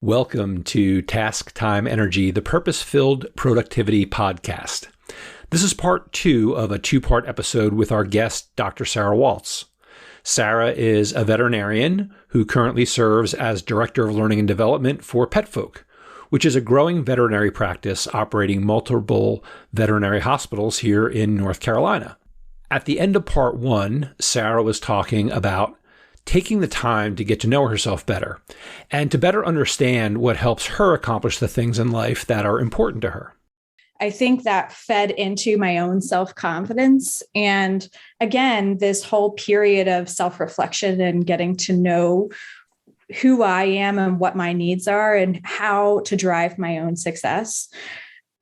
Welcome to Task Time Energy, the Purpose-Filled Productivity Podcast. This is part 2 of a 2-part episode with our guest, Dr. Sara Waltz. Sara is a veterinarian who currently serves as Director of Learning and Development for Petfolk, which is a growing veterinary practice operating multiple veterinary hospitals here in North Carolina. At the end of part 1, Sara was talking about taking the time to get to know herself better and to better understand what helps her accomplish the things in life that are important to her. I think that fed into my own self-confidence. And again, this whole period of self-reflection and getting to know who I am and what my needs are and how to drive my own success.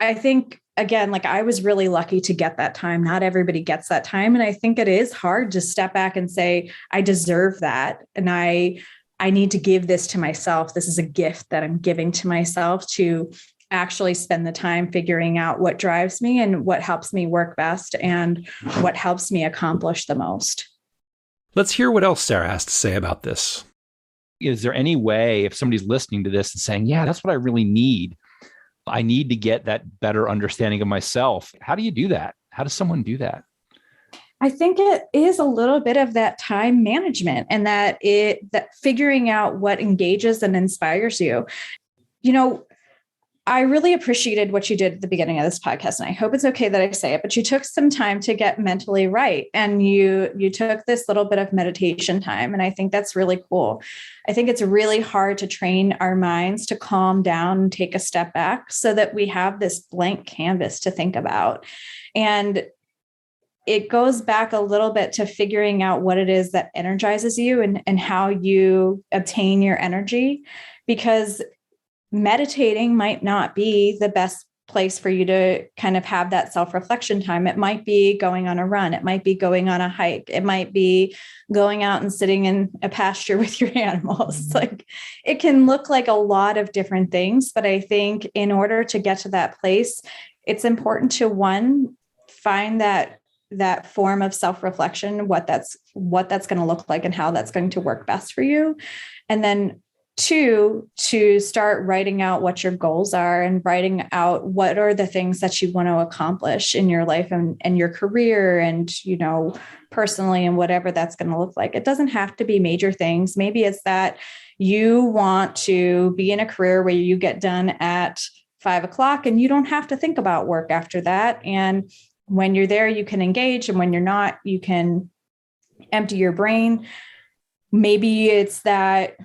I think, again, I was really lucky to get that time. Not everybody gets that time. And I think it is hard to step back and say, I deserve that. And I need to give this to myself. This is a gift that I'm giving to myself to actually spend the time figuring out what drives me and what helps me work best and what helps me accomplish the most. Let's hear what else Sara has to say about this. Is there any way, if somebody's listening to this and saying, yeah, that's what I really need, I need to get that better understanding of myself. How do you do that? How does someone do that? I think it is a little bit of that time management and that figuring out what engages and inspires you. You know, I really appreciated what you did at the beginning of this podcast, and I hope it's okay that I say it, but you took some time to get mentally right. And you took this little bit of meditation time. And I think that's really cool. I think it's really hard to train our minds to calm down and take a step back so that we have this blank canvas to think about. And it goes back a little bit to figuring out what it is that energizes you and how you obtain your energy, because meditating might not be the best place for you to kind of have that self-reflection time. It might be going on a run. It might be going on a hike. It might be going out and sitting in a pasture with your animals. It can look like a lot of different things, but I think in order to get to that place, it's important to, one, find that form of self-reflection, what that's going to look like and how that's going to work best for you. And then 2, to start writing out what your goals are and writing out what are the things that you want to accomplish in your life and your career and, personally, and whatever that's going to look like. It doesn't have to be major things. Maybe it's that you want to be in a career where you get done at 5:00 and you don't have to think about work after that. And when you're there, you can engage. And when you're not, you can empty your brain. Maybe it's that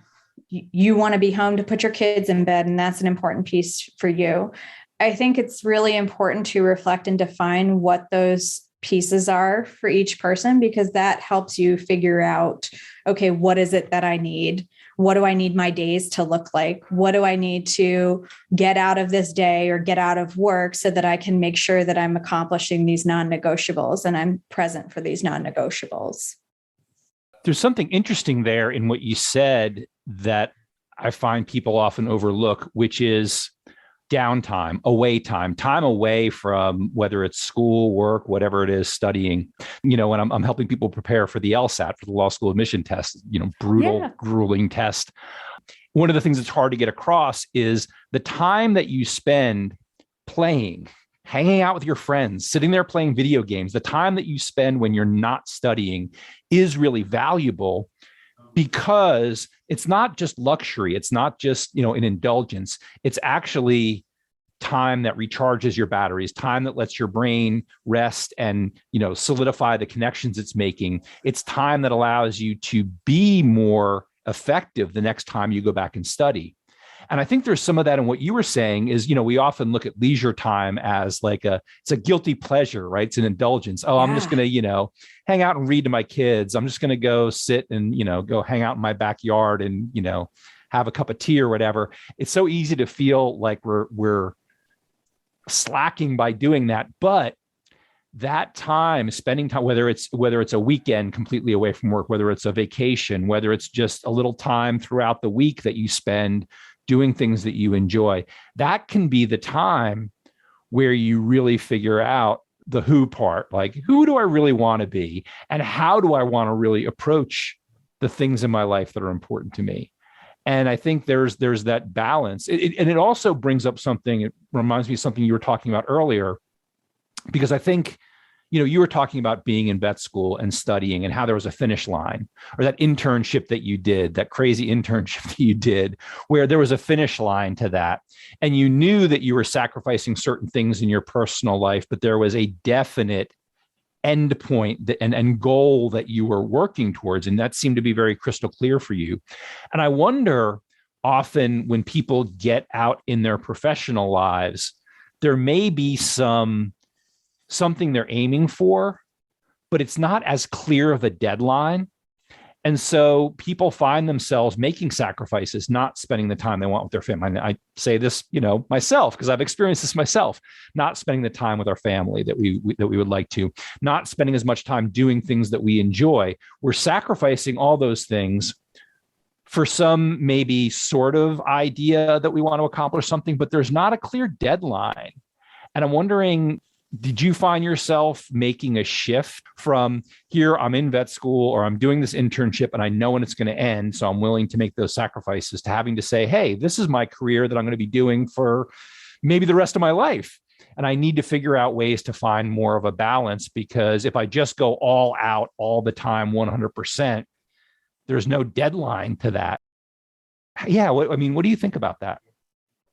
you want to be home to put your kids in bed, and that's an important piece for you. I think it's really important to reflect and define what those pieces are for each person, because that helps you figure out, okay, what is it that I need? What do I need my days to look like? What do I need to get out of this day or get out of work so that I can make sure that I'm accomplishing these non-negotiables and I'm present for these non-negotiables? There's something interesting there in what you said that I find people often overlook, which is downtime, time away from whether it's school, work, whatever it is, studying. When I'm helping people prepare for the LSAT, for the law school admission test, grueling test. One of the things that's hard to get across is the time that you spend playing, hanging out with your friends, sitting there playing video games, the time that you spend when you're not studying is really valuable, because it's not just luxury. It's not just, an indulgence. It's actually time that recharges your batteries, time that lets your brain rest and, solidify the connections it's making. It's time that allows you to be more effective the next time you go back and study. And I think there's some of that in what you were saying is, we often look at leisure time as it's a guilty pleasure, right? It's an indulgence. Oh, yeah. I'm just going to, hang out and read to my kids. I'm just going to go sit and, go hang out in my backyard and, have a cup of tea or whatever. It's so easy to feel like we're slacking by doing that. But that time, spending time, whether it's a weekend completely away from work, whether it's a vacation, whether it's just a little time throughout the week that you spend doing things that you enjoy, that can be the time where you really figure out the who part, like who do I really want to be and how do I want to really approach the things in my life that are important to me. And I think there's that balance. And it also brings up something, it reminds me of something you were talking about earlier, because I think, you were talking about being in vet school and studying and how there was a finish line, or that internship that you did, that crazy internship that you did, where there was a finish line to that. And you knew that you were sacrificing certain things in your personal life, but there was a definite end point and goal that you were working towards. And that seemed to be very crystal clear for you. And I wonder often when people get out in their professional lives, there may be something they're aiming for, but it's not as clear of a deadline. And so people find themselves making sacrifices, not spending the time they want with their family. I say this, myself, because I've experienced this myself, not spending the time with our family that we would like to, not spending as much time doing things that we enjoy. We're sacrificing all those things for some maybe sort of idea that we want to accomplish something, but there's not a clear deadline. And I'm wondering, did you find yourself making a shift from here, I'm in vet school or I'm doing this internship and I know when it's going to end, so I'm willing to make those sacrifices, to having to say, hey, this is my career that I'm going to be doing for maybe the rest of my life. And I need to figure out ways to find more of a balance, because if I just go all out all the time, 100%, there's no deadline to that. Yeah. What do you think about that?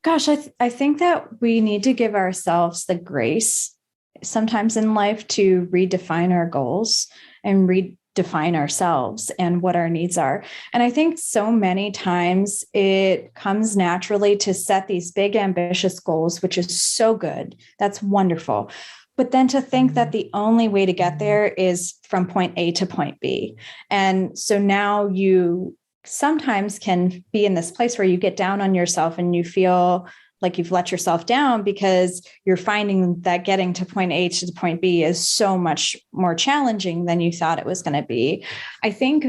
Gosh, I think that we need to give ourselves the grace sometimes in life to redefine our goals and redefine ourselves and what our needs are. And I think so many times it comes naturally to set these big, ambitious goals, which is so good. That's wonderful. But then to think that the only way to get there is from point A to point B. And so now you sometimes can be in this place where you get down on yourself and you feel like you've let yourself down because you're finding that getting to point A to point B is so much more challenging than you thought it was going to be. I think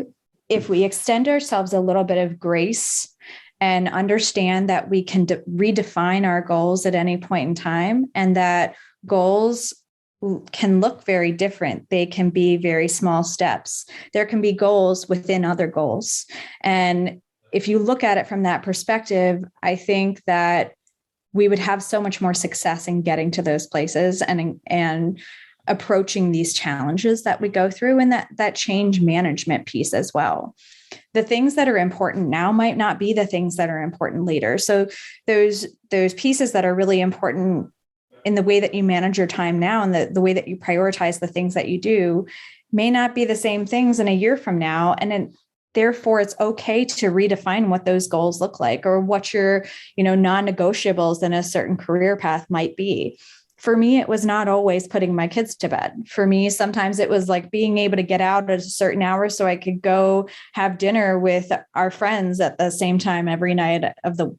if we extend ourselves a little bit of grace and understand that we can redefine our goals at any point in time, and that goals can look very different. They can be very small steps. There can be goals within other goals. And if you look at it from that perspective, I think that we would have so much more success in getting to those places and approaching these challenges that we go through, and that change management piece as well. The things that are important now might not be the things that are important later. So those pieces that are really important in the way that you manage your time now and the way that you prioritize the things that you do may not be the same things in a year from now. And therefore, it's okay to redefine what those goals look like, or what your, non-negotiables in a certain career path might be. For me, it was not always putting my kids to bed. For me, sometimes it was like being able to get out at a certain hour so I could go have dinner with our friends at the same time every night of the,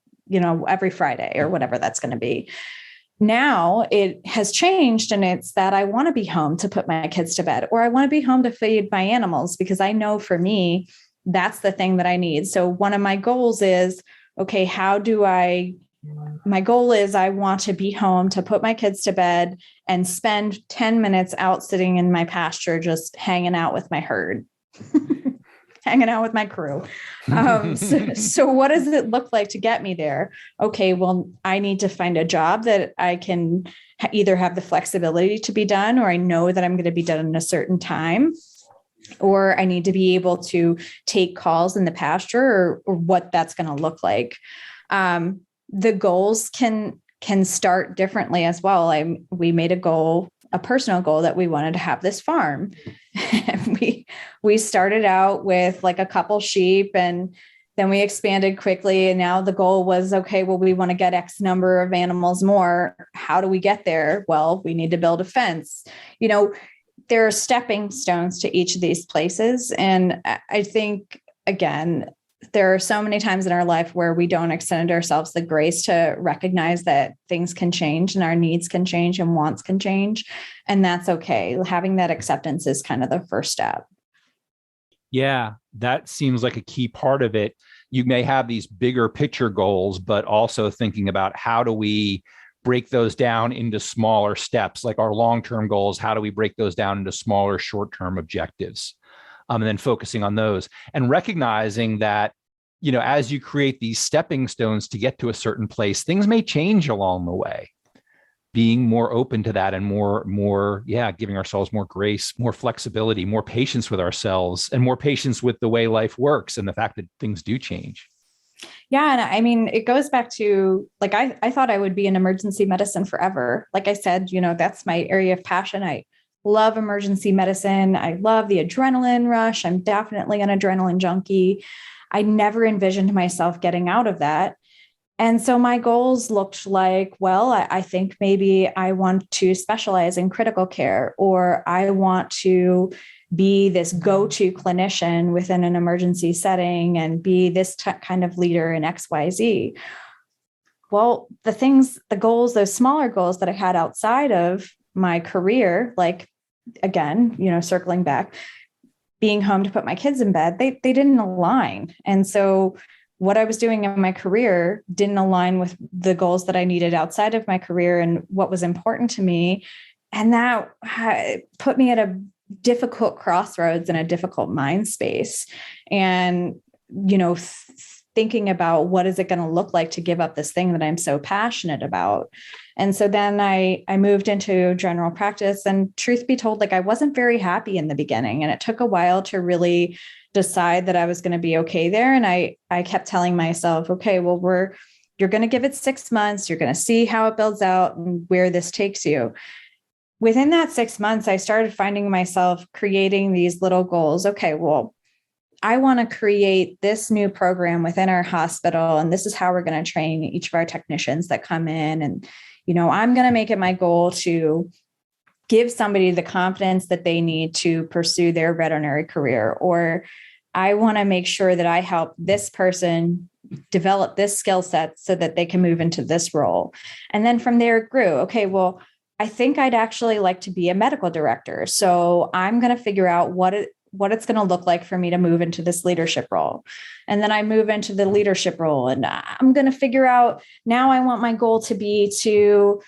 every Friday or whatever that's going to be. Now it has changed, and it's that I want to be home to put my kids to bed, or I want to be home to feed my animals, because I know for me, that's the thing that I need. So one of my goals is, okay, my goal is I want to be home to put my kids to bed and spend 10 minutes out sitting in my pasture, just hanging out with my herd, hanging out with my crew. So what does it look like to get me there? Okay, well, I need to find a job that I can either have the flexibility to be done, or I know that I'm going to be done in a certain time, or I need to be able to take calls in the pasture, or what that's going to look like. The goals can start differently as well. We made a personal goal that we wanted to have this farm. And we started out with like a couple sheep, and then we expanded quickly. And now the goal was, okay, well, we want to get X number of animals more. How do we get there? Well, we need to build a fence. There are stepping stones to each of these places. And I think, again, there are so many times in our life where we don't extend ourselves the grace to recognize that things can change and our needs can change and wants can change. And that's okay. Having that acceptance is kind of the first step. Yeah, that seems like a key part of it. You may have these bigger picture goals, but also thinking about how do we break those down into smaller steps, like our long-term goals. How do we break those down into smaller short-term objectives? And then focusing on those and recognizing that as you create these stepping stones to get to a certain place, things may change along the way. Being more open to that and more, giving ourselves more grace, more flexibility, more patience with ourselves, and more patience with the way life works and the fact that things do change. Yeah. And I mean, it goes back to like, I thought I would be in emergency medicine forever. Like I said, that's my area of passion. I love emergency medicine. I love the adrenaline rush. I'm definitely an adrenaline junkie. I never envisioned myself getting out of that. And so my goals looked like, well, I think maybe I want to specialize in critical care, or I want to be this go-to clinician within an emergency setting and be this kind of leader in XYZ. Well, the goals, those smaller goals that I had outside of my career, like, again, circling back, being home to put my kids in bed, they didn't align. And so what I was doing in my career didn't align with the goals that I needed outside of my career and what was important to me. And that put me at a difficult crossroads and a difficult mind space. And, thinking about what is it going to look like to give up this thing that I'm so passionate about. And so then I moved into general practice, and truth be told, like I wasn't very happy in the beginning, and it took a while to really decide that I was going to be okay there. And I kept telling myself, okay, well, you're going to give it 6 months. You're going to see how it builds out and where this takes you. Within that 6 months, I started finding myself creating these little goals. Okay, well, I want to create this new program within our hospital, and this is how we're going to train each of our technicians that come in. And, I'm going to make it my goal to give somebody the confidence that they need to pursue their veterinary career, or I want to make sure that I help this person develop this skill set so that they can move into this role. And then from there it grew. Okay, well, I think I'd actually like to be a medical director. So I'm going to figure out what it's going to look like for me to move into this leadership role. And then I move into the leadership role, and I'm going to figure out, now I want my goal to be to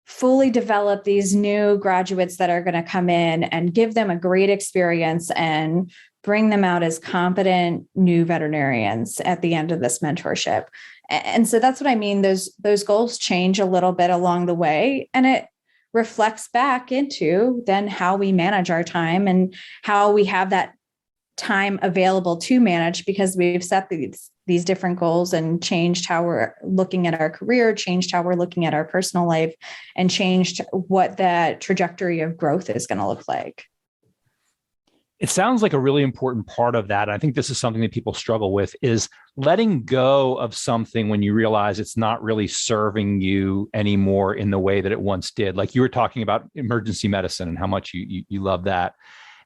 fully develop these new graduates that are going to come in and give them a great experience and bring them out as competent new veterinarians at the end of this mentorship. And so that's what I mean. Those goals change a little bit along the way, and it reflects back into then how we manage our time and how we have that time available to manage, because we've set these different goals and changed how we're looking at our career, changed how we're looking at our personal life, and changed what that trajectory of growth is going to look like. It sounds like a really important part of that. I think this is something that people struggle with, is letting go of something when you realize it's not really serving you anymore in the way that it once did. Like you were talking about emergency medicine and how much you love that.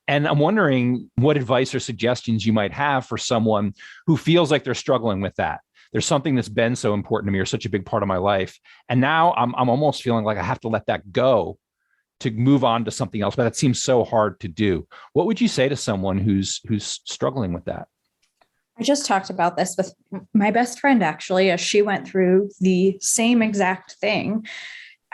And I'm wondering what advice or suggestions you might have for someone who feels like they're struggling with that. There's something that's been so important to me or such a big part of my life, and now I'm almost feeling like I have to let that go to move on to something else, but that seems so hard to do. What would you say to someone who's struggling with that? I just talked about this with my best friend, actually, as she went through the same exact thing.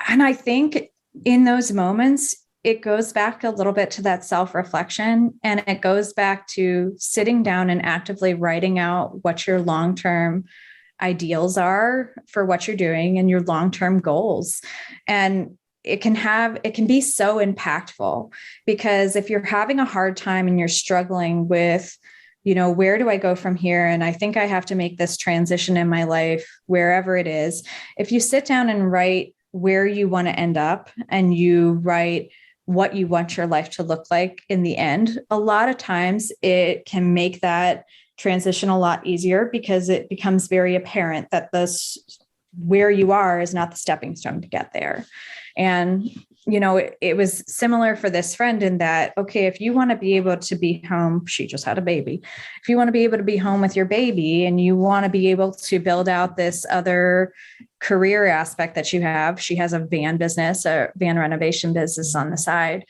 And I think in those moments, it goes back a little bit to that self-reflection, and it goes back to sitting down and actively writing out what your long-term ideals are for what you're doing and your long-term goals. And it can be so impactful, because if you're having a hard time and you're struggling with, where do I go from here? And I think I have to make this transition in my life, wherever it is. If you sit down and write where you want to end up, and you write what you want your life to look like in the end, a lot of times it can make that transition a lot easier, because it becomes very apparent that where you are is not the stepping stone to get there. And, it was similar for this friend in that, okay, if you want to be able to be home, she just had a baby. If you want to be able to be home with your baby, and you want to be able to build out this other career aspect that you have, she has a van business, a van renovation business on the side.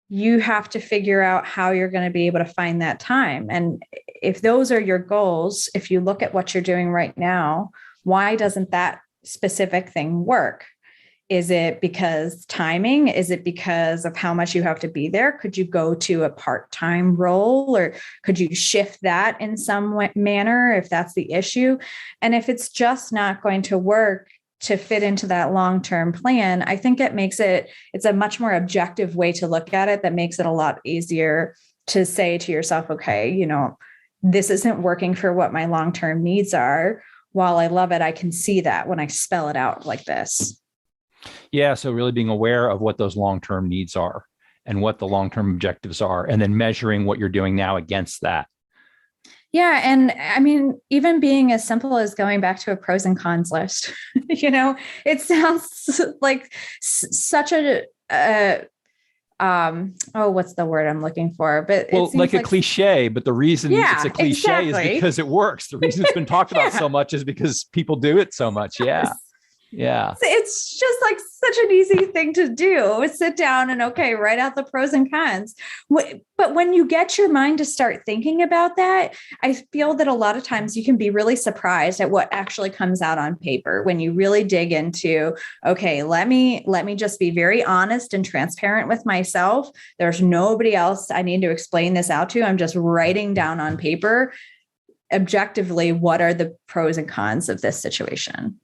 You have to figure out how you're going to be able to find that time. And if those are your goals, if you look at what you're doing right now, why doesn't that specific thing work? Is it because timing? Is it because of how much you have to be there? Could you go to a part-time role, or could you shift that in some manner if that's the issue? And if it's just not going to work to fit into that long-term plan, I think it's a much more objective way to look at it that makes it a lot easier to say to yourself, okay, this isn't working for what my long-term needs are. While I love it, I can see that when I spell it out like this. Yeah. So really being aware of what those long-term needs are and what the long-term objectives are, and then measuring what you're doing now against that. Yeah. And I mean, even being as simple as going back to a pros and cons list, it sounds like such what's the word I'm looking for? But like a cliche, but the reason it's a cliche is because it works. The reason it's been talked about so much is because people do it so much. Yeah. Yeah. It's just like such an easy thing to do. Sit down and write out the pros and cons. But when you get your mind to start thinking about that, I feel that a lot of times you can be really surprised at what actually comes out on paper when you really dig into, okay, let me just be very honest and transparent with myself. There's nobody else I need to explain this out to. I'm just writing down on paper objectively, what are the pros and cons of this situation?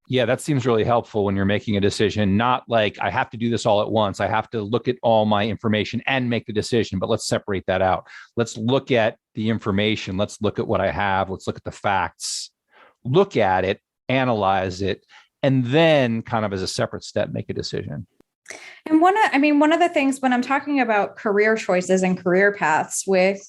Yeah, that seems really helpful when you're making a decision, not like I have to do this all at once. I have to look at all my information and make the decision, but let's separate that out. Let's look at the information. Let's look at what I have. Let's look at the facts, look at it, analyze it, and then kind of as a separate step, make a decision. And one of the things when I'm talking about career choices and career paths with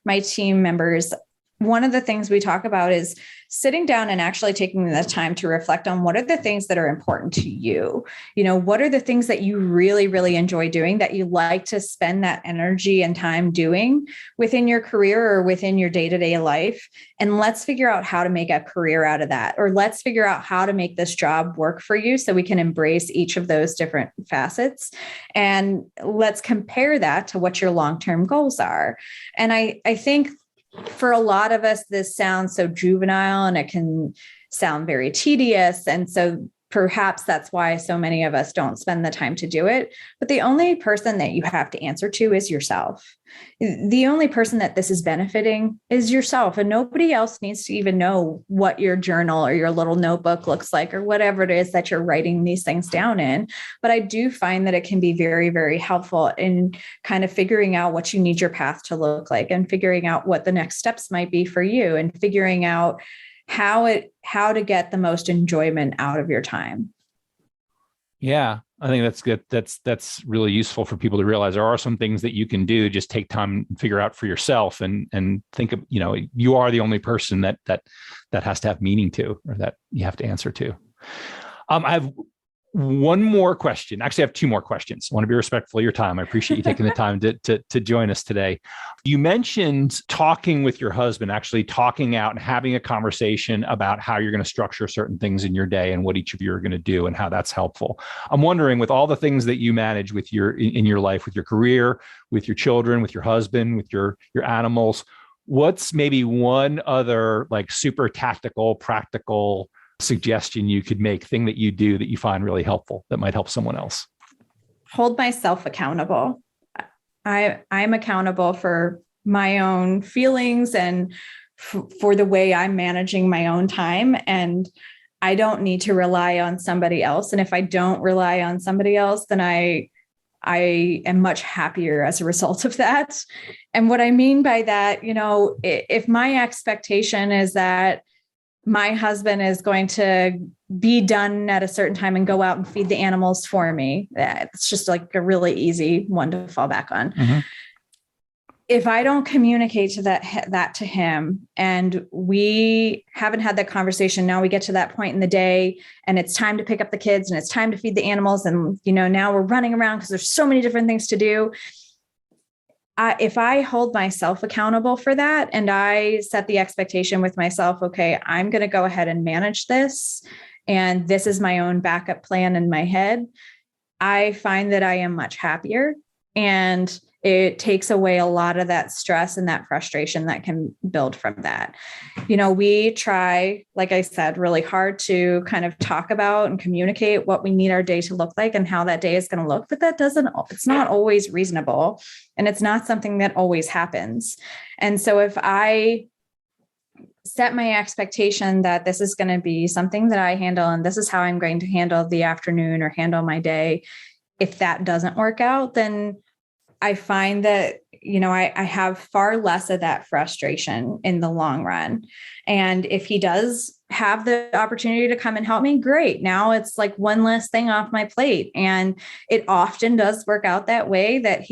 my team members, one of the things we talk about is sitting down and actually taking the time to reflect on what are the things that are important to you. What are the things that you really, really enjoy doing that you like to spend that energy and time doing within your career or within your day-to-day life? And let's figure out how to make a career out of that, or let's figure out how to make this job work for you so we can embrace each of those different facets. And let's compare that to what your long-term goals are. And I think for a lot of us, this sounds so juvenile and it can sound very tedious. And so perhaps that's why so many of us don't spend the time to do it. But the only person that you have to answer to is yourself. The only person that this is benefiting is yourself, and nobody else needs to even know what your journal or your little notebook looks like or whatever it is that you're writing these things down in. But I do find that it can be very, very helpful in kind of figuring out what you need your path to look like and figuring out what the next steps might be for you and figuring out how to get the most enjoyment out of your time. Yeah, I think that's good. That's really useful for people to realize there are some things that you can do. Just take time and figure out for yourself, and think of, you are the only person that has to have meaning to, or that you have to answer to. I have one more question. Actually, I have two more questions. I want to be respectful of your time. I appreciate you taking the time to join us today. You mentioned talking with your husband, actually talking out and having a conversation about how you're going to structure certain things in your day and what each of you are going to do and how that's helpful. I'm wondering, with all the things that you manage with in your life, with your career, with your children, with your husband, with your animals, what's maybe one other like super tactical, practical suggestion you could make, thing that you do that you find really helpful that might help someone else? Hold myself accountable. I'm accountable for my own feelings and for the way I'm managing my own time. And I don't need to rely on somebody else. And if I don't rely on somebody else, then I am much happier as a result of that. And what I mean by that, if my expectation is that my husband is going to be done at a certain time and go out and feed the animals for me, it's just like a really easy one to fall back on. Mm-hmm. If I don't communicate that to him, and we haven't had that conversation, now we get to that point in the day and it's time to pick up the kids and it's time to feed the animals. And, now we're running around because there's so many different things to do. If I hold myself accountable for that and I set the expectation with myself, okay, I'm going to go ahead and manage this, and this is my own backup plan in my head, I find that I am much happier. And it takes away a lot of that stress and that frustration that can build from that. We try, like I said, really hard to kind of talk about and communicate what we need our day to look like and how that day is going to look, but it's not always reasonable. And it's not something that always happens. And so if I set my expectation that this is going to be something that I handle, and this is how I'm going to handle the afternoon or handle my day, if that doesn't work out, then I find that, I have far less of that frustration in the long run. And if he does have the opportunity to come and help me, great. Now it's like one less thing off my plate. And it often does work out that way, that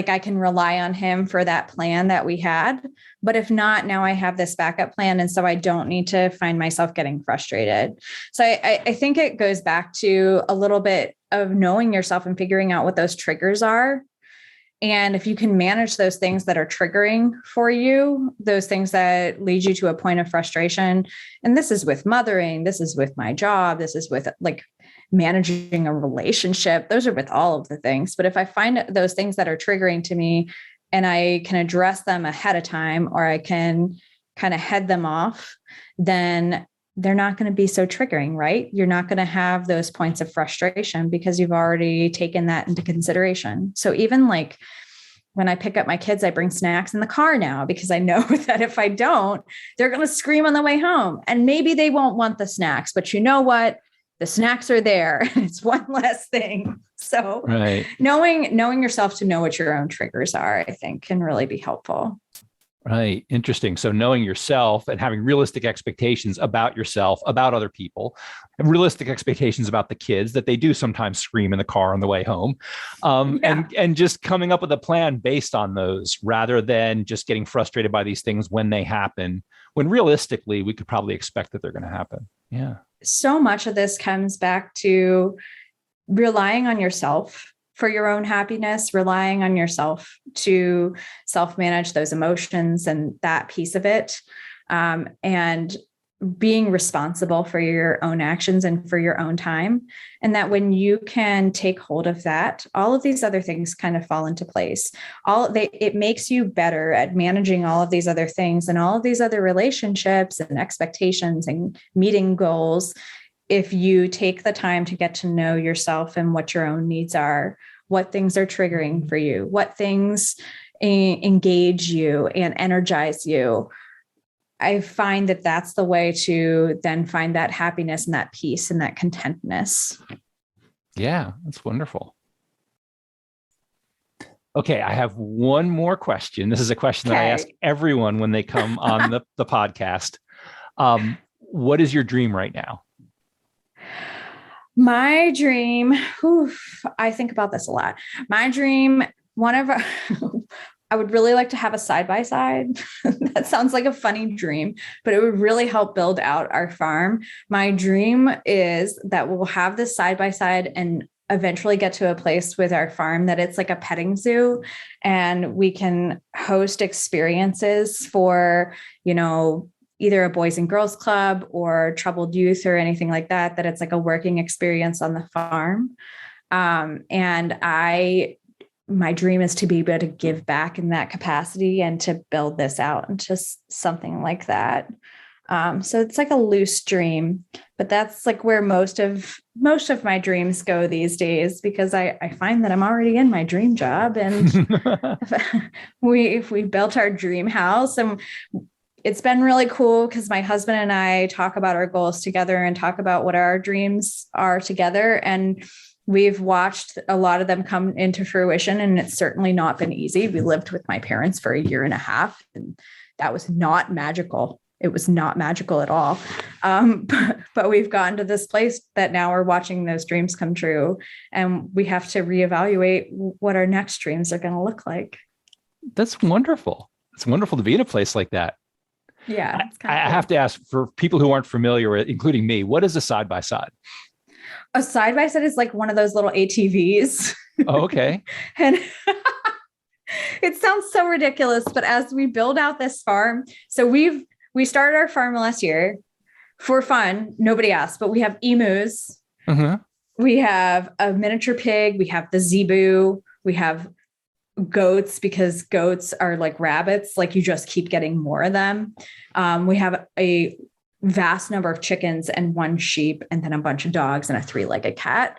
I can rely on him for that plan that we had. But if not, now I have this backup plan. And so I don't need to find myself getting frustrated. So I think it goes back to a little bit of knowing yourself and figuring out what those triggers are. And if you can manage those things that are triggering for you, those things that lead you to a point of frustration, and this is with mothering, this is with my job, this is with managing a relationship, those are with all of the things. But if I find those things that are triggering to me and I can address them ahead of time, or I can kind of head them off, then they're not going to be so triggering, right? You're not going to have those points of frustration because you've already taken that into consideration. So even when I pick up my kids, I bring snacks in the car now, because I know that if I don't, they're going to scream on the way home, and maybe they won't want the snacks, but you know what? The snacks are there. It's one less thing. So right. knowing yourself to know what your own triggers are, I think can really be helpful. Right. Interesting. So knowing yourself and having realistic expectations about yourself, about other people, and realistic expectations about the kids, that they do sometimes scream in the car on the way home. And just coming up with a plan based on those, rather than just getting frustrated by these things when they happen, when realistically we could probably expect that they're going to happen. Yeah. So much of this comes back to relying on yourself for your own happiness, relying on yourself to self-manage those emotions and that piece of it, and being responsible for your own actions and for your own time. And that when you can take hold of that, all of these other things kind of fall into place. It makes you better at managing all of these other things and all of these other relationships and expectations and meeting goals. If you take the time to get to know yourself and what your own needs are, what things are triggering for you, what things engage you and energize you, I find that that's the way to then find that happiness and that peace and that contentness. Yeah, that's wonderful. Okay, I have one more question. This is a question that I ask everyone when they come on the podcast. What is your dream right now? My dream, I think about this a lot. My dream, I would really like to have a side-by-side. That sounds like a funny dream, but it would really help build out our farm. My dream is that we'll have this side-by-side and eventually get to a place with our farm that it's like a petting zoo, and we can host experiences for, either a boys and girls club or troubled youth or anything like that, that it's like a working experience on the farm. And my dream is to be able to give back in that capacity and to build this out into something like that. So it's like a loose dream, but that's like where most of my dreams go these days, because I find that I'm already in my dream job, and we built our dream house, and it's been really cool because my husband and I talk about our goals together and talk about what our dreams are together. And we've watched a lot of them come into fruition, and it's certainly not been easy. We lived with my parents for 1.5 years, and that was not magical. It was not magical at all. But we've gotten to this place that now we're watching those dreams come true, and we have to reevaluate what our next dreams are going to look like. That's wonderful. It's wonderful to be in a place like that. Yeah. I have to ask, for people who aren't familiar with, including me, what is a side-by-side? A side-by-side is like one of those little ATVs. Oh, okay. And it sounds so ridiculous, but as we build out this farm, so we started our farm last year for fun. Nobody asked, but we have emus. Mm-hmm. We have a miniature pig. We have the zebu. We have goats, because goats are like rabbits, like you just keep getting more of them. We have a vast number of chickens and 1 sheep, and then a bunch of dogs and a 3-legged cat.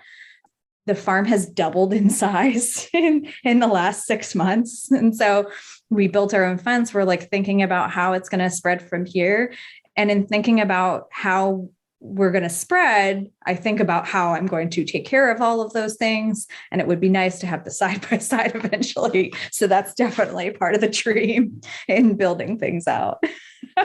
The farm has doubled in size in the last 6 months. And so we built our own fence. We're like thinking about how it's going to spread from here. And in thinking about how we're going to spread, I think about how I'm going to take care of all of those things. And it would be nice to have the side by side eventually. So that's definitely part of the dream in building things out.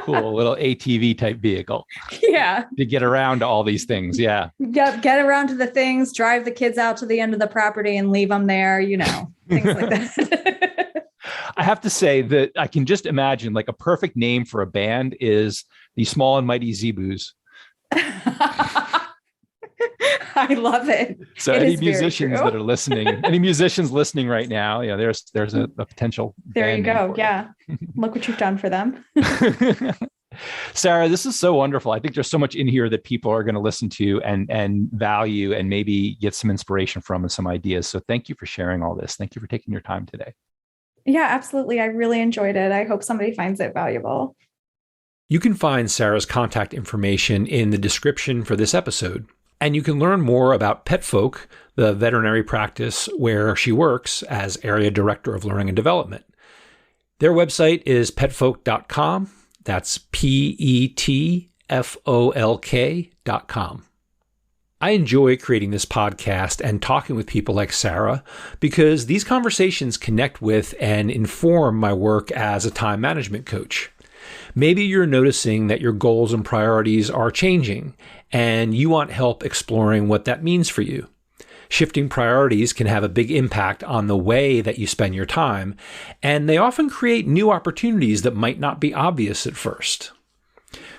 Cool. A little ATV type vehicle. Yeah. To get around to all these things. Yeah. Yep. Get around to the things, drive the kids out to the end of the property and leave them there, things like that. I have to say that I can just imagine like a perfect name for a band is the Small and Mighty Zebus. I love it. So any musicians that are listening, any musicians listening right now, there's a potential. There you go. Yeah. Look what you've done for them. Sara, this is so wonderful. I think there's so much in here that people are going to listen to and value and maybe get some inspiration from and some ideas. So thank you for sharing all this. Thank you for taking your time today. Yeah, absolutely. I really enjoyed it. I hope somebody finds it valuable. You can find Sara's contact information in the description for this episode, and you can learn more about Petfolk, the veterinary practice where she works as Area Director of Learning and Development. Their website is petfolk.com. That's petfolk.com. I enjoy creating this podcast and talking with people like Sara because these conversations connect with and inform my work as a time management coach. Maybe you're noticing that your goals and priorities are changing and you want help exploring what that means for you. Shifting priorities can have a big impact on the way that you spend your time, and they often create new opportunities that might not be obvious at first.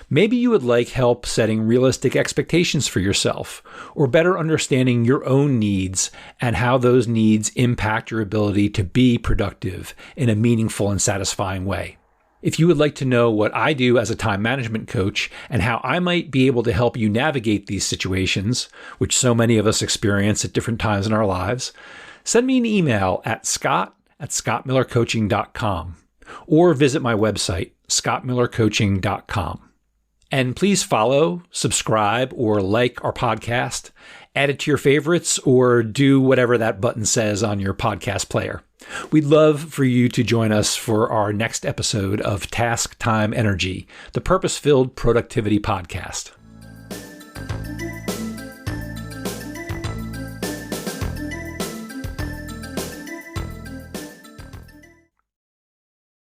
Maybe you would like help setting realistic expectations for yourself, or better understanding your own needs and how those needs impact your ability to be productive in a meaningful and satisfying way. If you would like to know what I do as a time management coach and how I might be able to help you navigate these situations, which so many of us experience at different times in our lives, send me an email at scott@scottmillercoaching.com or visit my website, scottmillercoaching.com. And please follow, subscribe, or like our podcast, add it to your favorites, or do whatever that button says on your podcast player. We'd love for you to join us for our next episode of Task Time Energy, the purpose-filled productivity podcast.